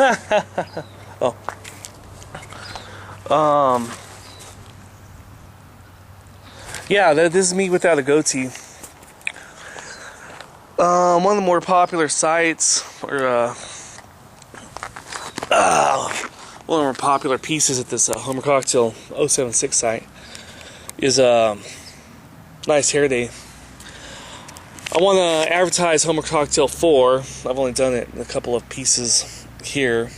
Oh. Yeah, this is me without a goatee. One of the more popular sites, or one of the more popular pieces at this Homer Cocktail 076 site is Nice Hair Day. I want to advertise Homer Cocktail 4. I've only done it in a couple of pieces here.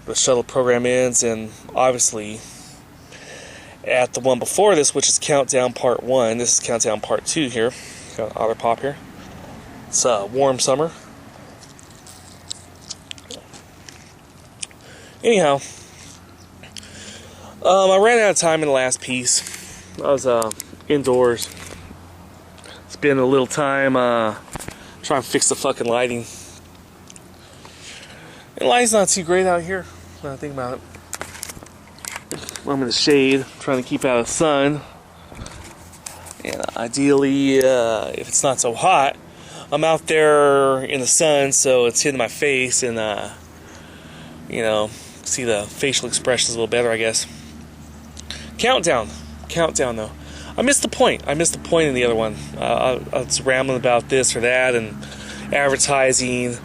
The shuttle program ends, and obviously at the one before this, which is Countdown Part 1. This is Countdown Part 2 here. Got an otter pop here. It's warm summer. Anyhow, I ran out of time in the last piece. I was indoors. Spent a little time trying to fix the fucking lighting. And lighting's not too great out here, when I think about it. I'm in the shade, trying to keep out of the sun. And ideally, if it's not so hot, I'm out there in the sun, so it's hitting my face, and you know, see the facial expressions a little better, I guess. Countdown though. I missed the point in the other one. I was rambling about this or that and advertising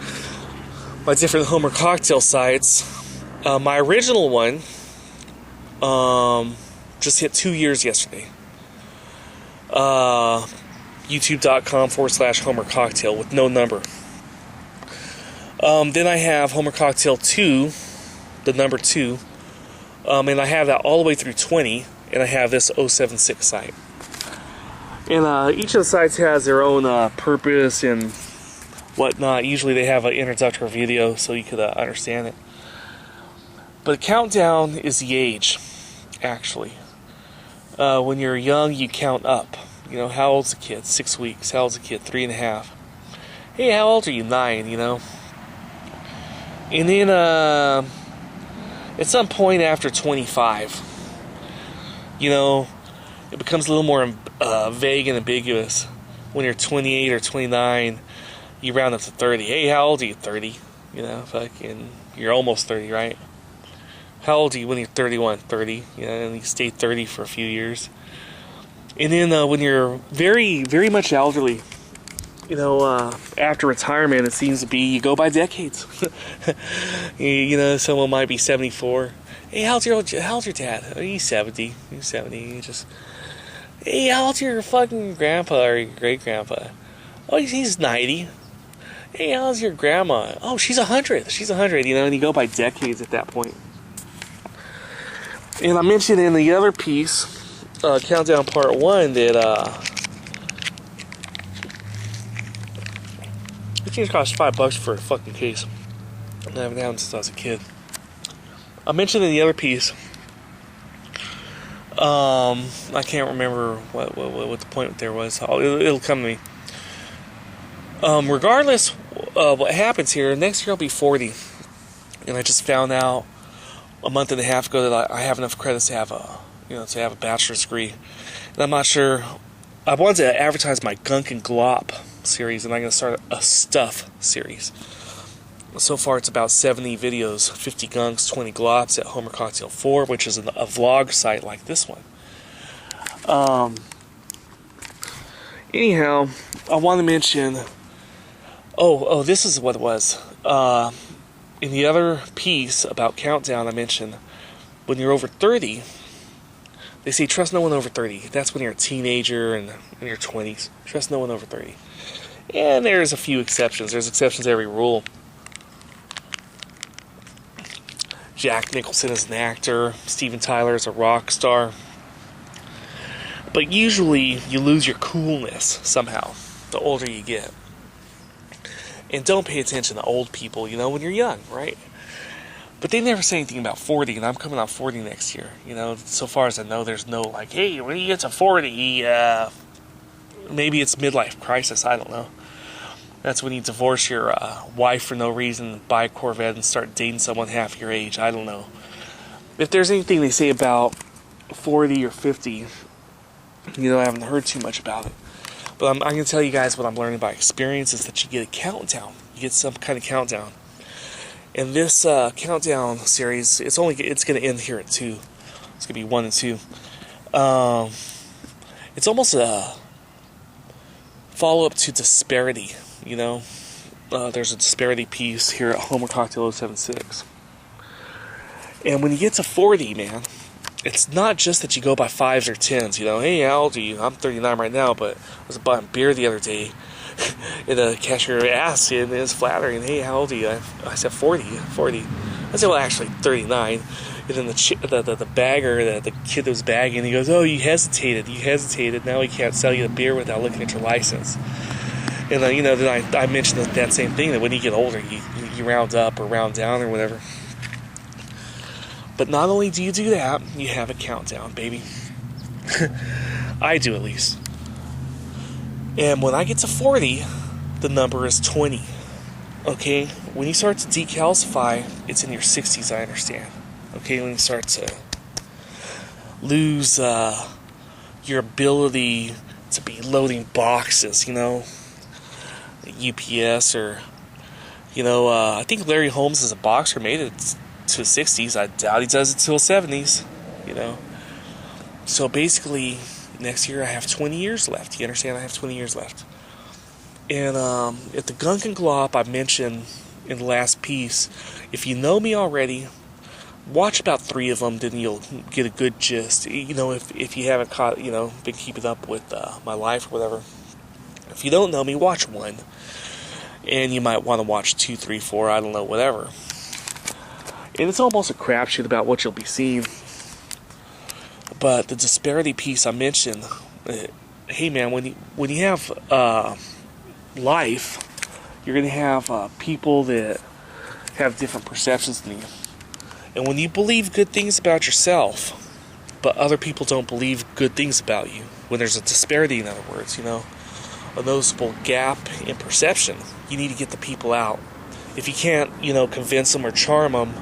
my different Homer Cocktail sites. My original one just hit 2 years yesterday. YouTube.com/Homer Cocktail with no number. Then I have Homer Cocktail 2, the number 2, and I have that all the way through 20, and I have this 076 site. And each of the sites has their own purpose and whatnot. Usually they have an introductory video so you could understand it. But countdown is the age, actually. When you're young, you count up. You know, how old's a kid? 6 weeks. How old's a kid? 3.5. Hey, how old are you? 9, you know? And then, at some point after 25, you know, it becomes a little more vague and ambiguous. When you're 28 or 29, you round up to 30. Hey, how old are you? 30. You know, fucking, you're almost 30, right? How old are you when you're 31? 30. You know, and you stay 30 for a few years. And then when you're very, very much elderly, you know, after retirement, it seems to be you go by decades. You know, someone might be 74. Hey, how's your dad? Oh, he's 70. He's 70. You just, hey, how old's your fucking grandpa or your great grandpa? Oh, he's 90. Hey, how's your grandma? Oh, she's 100. She's 100. You know, and you go by decades at that point. And I mentioned in the other piece, Countdown Part 1, that it things cost $5 for a fucking case. I haven't had them since I was a kid. I mentioned in the other piece, I can't remember what the point there was. It'll come to me. Regardless of what happens here, next year I'll be 40, and I just found out a month and a half ago that I have enough credits to have a bachelor's degree. And I'm not sure. I wanted to advertise my Gunk and Glop series, and I'm going to start a Stuff series. So far, it's about 70 videos, 50 gunks, 20 glops at Homer Cocktail 4, which is a vlog site like this one. Anyhow, I want to mention. Oh, this is what it was. In the other piece about Countdown, I mentioned when you're over 30, they say trust no one over 30. That's when you're a teenager and in your 20s. Trust no one over 30. And there's a few exceptions. There's exceptions to every rule. Jack Nicholson is an actor. Steven Tyler is a rock star. But usually you lose your coolness somehow the older you get. And don't pay attention to old people, you know, when you're young, right? But they never say anything about 40, and I'm coming on 40 next year. You know, so far as I know, there's no, like, hey, when you get to 40, maybe it's midlife crisis, I don't know. That's when you divorce your wife for no reason, buy a Corvette, and start dating someone half your age, I don't know. If there's anything they say about 40 or 50, you know, I haven't heard too much about it. But I'm going to tell you guys what I'm learning by experience is that you get a countdown. You get some kind of countdown. And this countdown series, it's going to end here at 2. It's going to be 1 and 2. It's almost a follow-up to Disparity, you know. There's a Disparity piece here at Homer Cocktail 076. And when you get to 40, man, it's not just that you go by 5s or 10s, you know. Hey, how old are you? I'm 39 right now, but I was buying beer the other day, and the cashier asked, and it was flattering, hey, how old are you? I said 40. I said, well, actually, 39. And then the bagger, the kid that was bagging, he goes, oh, you hesitated. Now we can't sell you the beer without looking at your license. And then, then I mentioned that same thing, that when you get older, you round up or round down or whatever. But not only do you do that, you have a countdown, baby. I do, at least. And when I get to 40, the number is 20. Okay? When you start to decalcify, it's in your 60s, I understand. Okay? When you start to lose your ability to be loading boxes, UPS or, I think Larry Holmes is a boxer, made it to 60s. I doubt he does it till 70s, So basically, next year I have 20 years left. You understand? I have 20 years left. And at the Gunk and Glop, I mentioned in the last piece, if you know me already, watch about 3 of them, then you'll get a good gist. If you haven't been keeping up with my life or whatever. If you don't know me, watch 1. And you might want to watch 2, 3, 4, I don't know, whatever. And it's almost a crapshoot about what you'll be seeing. But the Disparity piece I mentioned, hey man, when you have life, you're going to have people that have different perceptions than you. And when you believe good things about yourself, but other people don't believe good things about you, when there's a disparity, in other words, a noticeable gap in perception, you need to get the people out. If you can't, convince them or charm them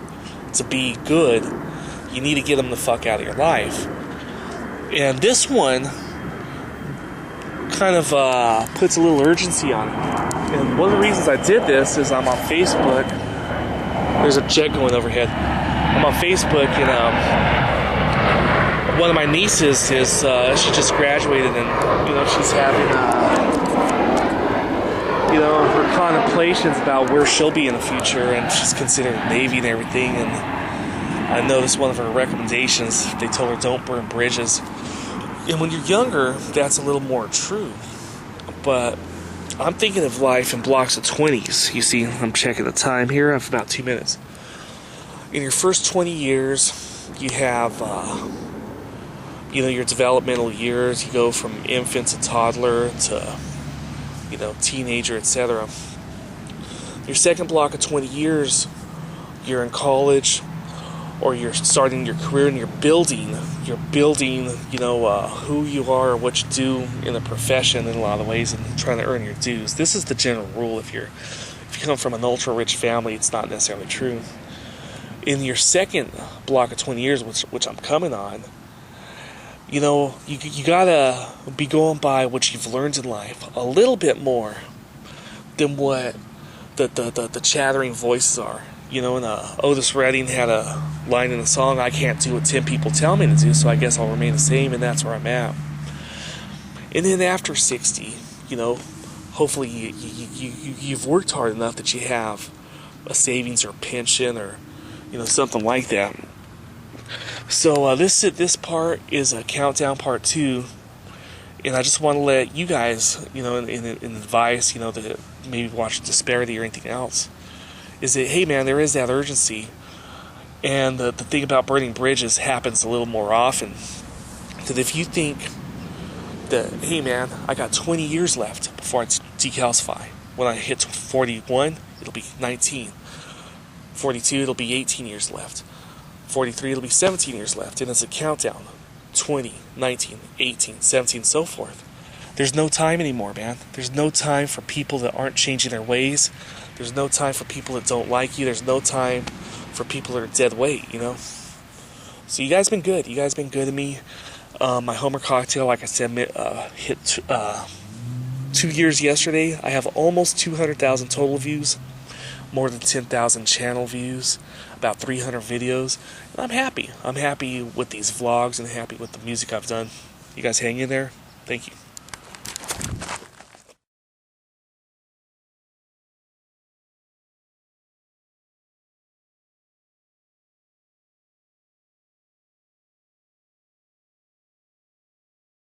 to be good, you need to get them the fuck out of your life. And this one kind of puts a little urgency on it. And one of the reasons I did this is I'm on Facebook. There's a jet going overhead. I'm on Facebook, and one of my nieces is she just graduated, and she's having her contemplations about where she'll be in the future, and she's considering the Navy and everything. And I noticed one of her recommendations, they told her don't burn bridges. And when you're younger, that's a little more true. But I'm thinking of life in blocks of 20s. You see, I'm checking the time here. I have about 2 minutes. In your first 20 years, you have, your developmental years. You go from infant to toddler to, teenager, etc. Your second block of 20 years, you're in college, or you're starting your career and you're building, who you are or what you do in a profession in a lot of ways and trying to earn your dues. This is the general rule. If you come from an ultra-rich family, it's not necessarily true. In your second block of 20 years, which I'm coming on, you gotta be going by what you've learned in life a little bit more than what the chattering voices are. And Otis Redding had a line in the song, I can't do what 10 people tell me to do, so I guess I'll remain the same, and that's where I'm at. And then after 60, hopefully you've worked hard enough that you have a savings or pension or something like that. So this part is a countdown part 2, and I just want to let you guys, in advice, that maybe watch Disparity or anything else, is that, hey man, there is that urgency, and the thing about burning bridges happens a little more often. That if you think that, hey man, I got 20 years left before I decalcify, when I hit 41, it'll be 19. 42, it'll be 18 years left. 43, it'll be 17 years left. And it's a countdown. 20, 19, 18, 17, so forth. There's no time anymore, man. There's no time for people that aren't changing their ways. There's no time for people that don't like you. There's no time for people that are dead weight, So you guys been good. You guys been good to me. My Homer Cocktail, like I said, hit 2 years yesterday. I have almost 200,000 total views. more than 10,000 channel views, about 300 videos, and I'm happy. I'm happy with these vlogs and happy with the music I've done. You guys hang in there. Thank you.